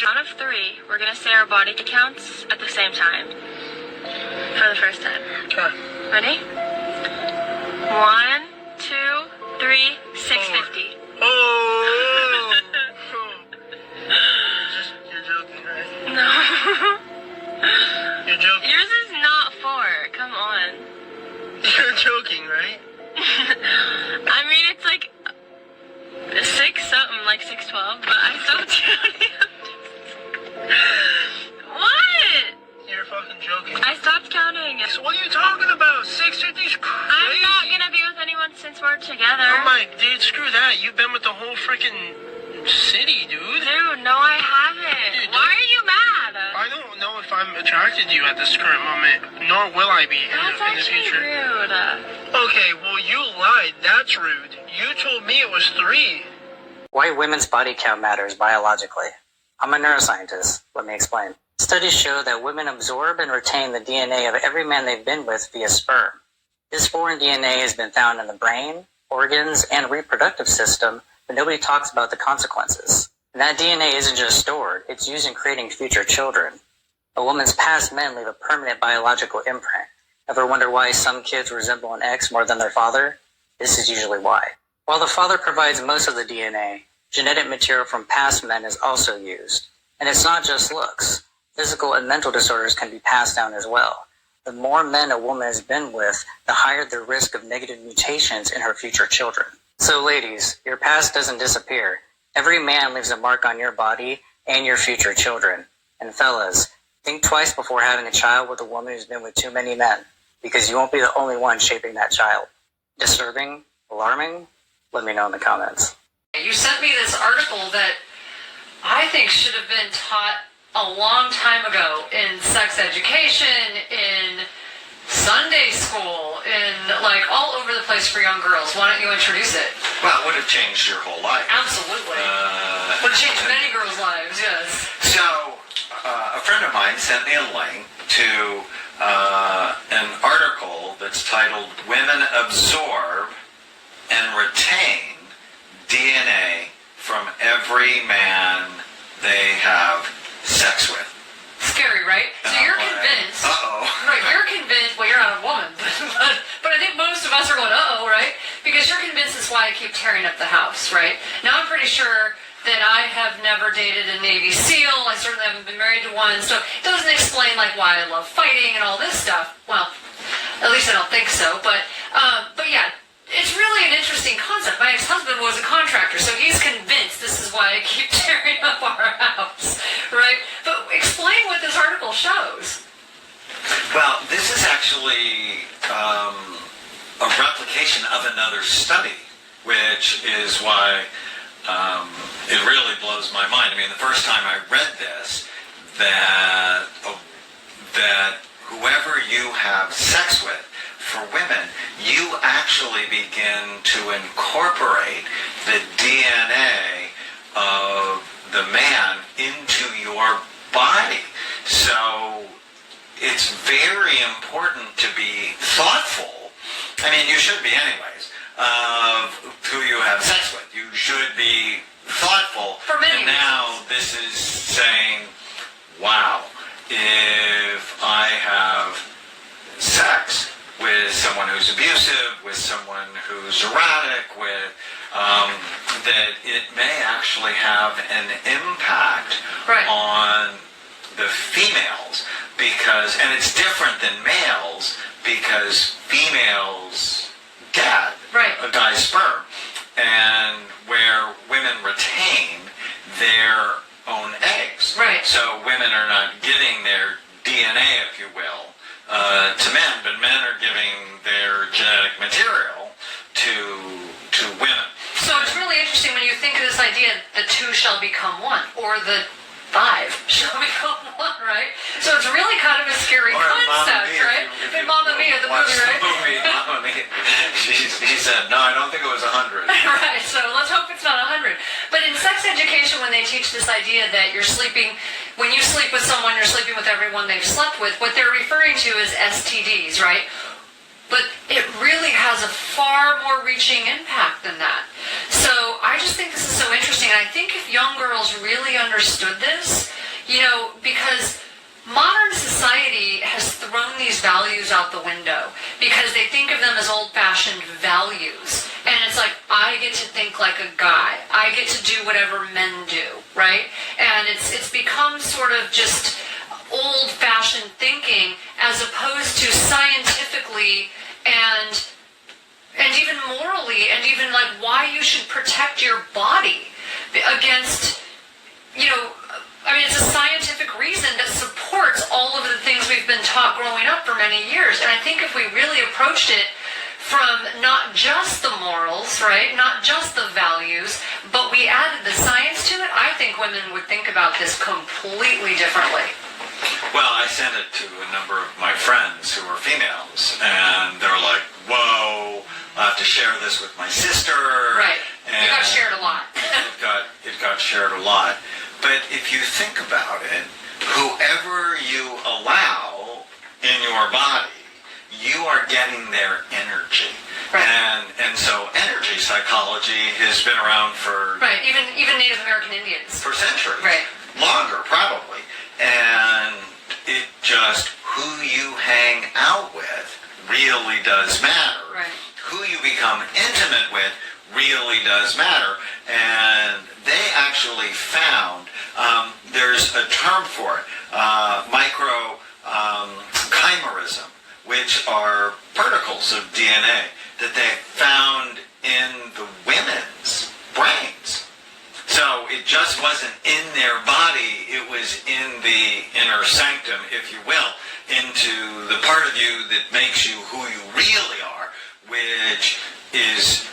count of 3, we're gonna say our body counts at the same time. For the first time. Okay. Ready? 1, 2, 3, 650. Oh! You're joking, right? No. You're joking. Yours is not 4. Come on. You're joking, right? I mean, it's like 6 something, like 612, but I stopped counting. What? You're fucking joking. I stopped counting. So what are you talking about? 650's crazy. I'm not gonna be with anyone since we're together. Oh my, dude, screw that. You've been with the whole freaking city, dude. Dude, no, I haven't. Dude, why are you mad? I don't know if I'm attracted to you at this current moment, nor will I be in That's the actually future. rude. Okay, well, you lied. That's rude. You told me it was 3. Why women's body count matters biologically. I'm a neuroscientist. Let me explain. Studies show that women absorb and retain the DNA of every man they've been with via sperm. This foreign DNA has been found in the brain, organs, and reproductive system, but nobody talks about the consequences. And that DNA isn't just stored, it's used in creating future children. A woman's past men leave a permanent biological imprint. Ever wonder why some kids resemble an ex more than their father? This is usually why. While the father provides most of the DNA, genetic material from past men is also used. And it's not just looks. Physical and mental disorders can be passed down as well. The more men a woman has been with, the higher the risk of negative mutations in her future children. So ladies, your past doesn't disappear. Every man leaves a mark on your body and your future children. And fellas, think twice before having a child with a woman who's been with too many men, because you won't be the only one shaping that child. Disturbing? Alarming? Let me know in the comments. You sent me this article that I think should have been taught a long time ago in sex education, in Sunday school, in like all over the place for young girls. Why don't you introduce it? Well, it would have changed your whole life. Absolutely. Would have changed many girls' lives, yes. So, a friend of mine sent me a link to an article that's titled Women Absorb and Retain DNA from Every Man They Have Sex With. Scary, right? So you're convinced. Right, you're convinced, well, you're not a woman, but I think most of us are going, right? Because you're convinced that's why I keep tearing up the house, right? Now I'm pretty sure that I have never dated a Navy SEAL. I certainly haven't been married to one, so it doesn't explain like why I love fighting and all this stuff. Well, at least I don't think so, but yeah. It's really an interesting concept. My ex-husband was a contractor, so he's convinced this is why I keep tearing up our house, right? But explain what this article shows. Well, this is actually a replication of another study, which is why it really blows my mind. I mean, the first time I read this, that whoever you have sex with, for women, you actually begin to incorporate the DNA of the man into your body. So it's very important to be thoughtful. I mean, you should be anyways, of who you have sex with. You should be thoughtful. For many and now this is saying, wow, if I have sex with someone who's abusive, with someone who's erratic, with that it may actually have an impact on the females, because, and it's different than males, because females get a guy's sperm, and where women retain their own eggs. So women are not getting their DNA, if you will, to men, but men are giving their genetic material to women. So it's really interesting when you think of this idea, the 2 shall become 1, or the 5 shall become 1, right? So it's really kind of a scary concept, right? In Mamma Mia, the movie, right? Mamma Mia. She said, no, I don't think it was 100. Right, so let's hope it's not 100. But in sex education, when they teach this idea that you're sleeping, when you sleep with someone, you're sleeping with everyone they've slept with, what they're referring to is STDs, right? But it really has a far more reaching impact than that. So I just think this is so interesting. And I think if young girls really understood this, because modern society has thrown these values out the window because they think of them as old-fashioned values. And it's like, I get to think like a guy. I get to do whatever men do, right? And it's become sort of just old-fashioned thinking as opposed to scientifically and even morally, and even like why you should protect your body against, it's a scientific reason that supports all of the things we've been taught growing up for many years. And I think if we really approached it from not just the morals, right, not just the values, but we added the science to it, I think women would think about this completely differently. Well, I sent it to a number of my friends who are females, and they're like, whoa, I have to share this with my sister. Right. And it got shared a lot. it got shared a lot. But if you think about it, whoever you allow in your body, you are getting their energy. Right. And so energy psychology has been around for... Right, even Native American Indians. For centuries. Right. Longer, probably. And it just, who you hang out with really does matter. Right. Who you become intimate with really does matter. And they actually found, there's a term for it, chimerism, which are particles of DNA that they found in the women's brains. So it just wasn't in their body, it was in the inner sanctum, if you will, into the part of you that makes you who you really are, which is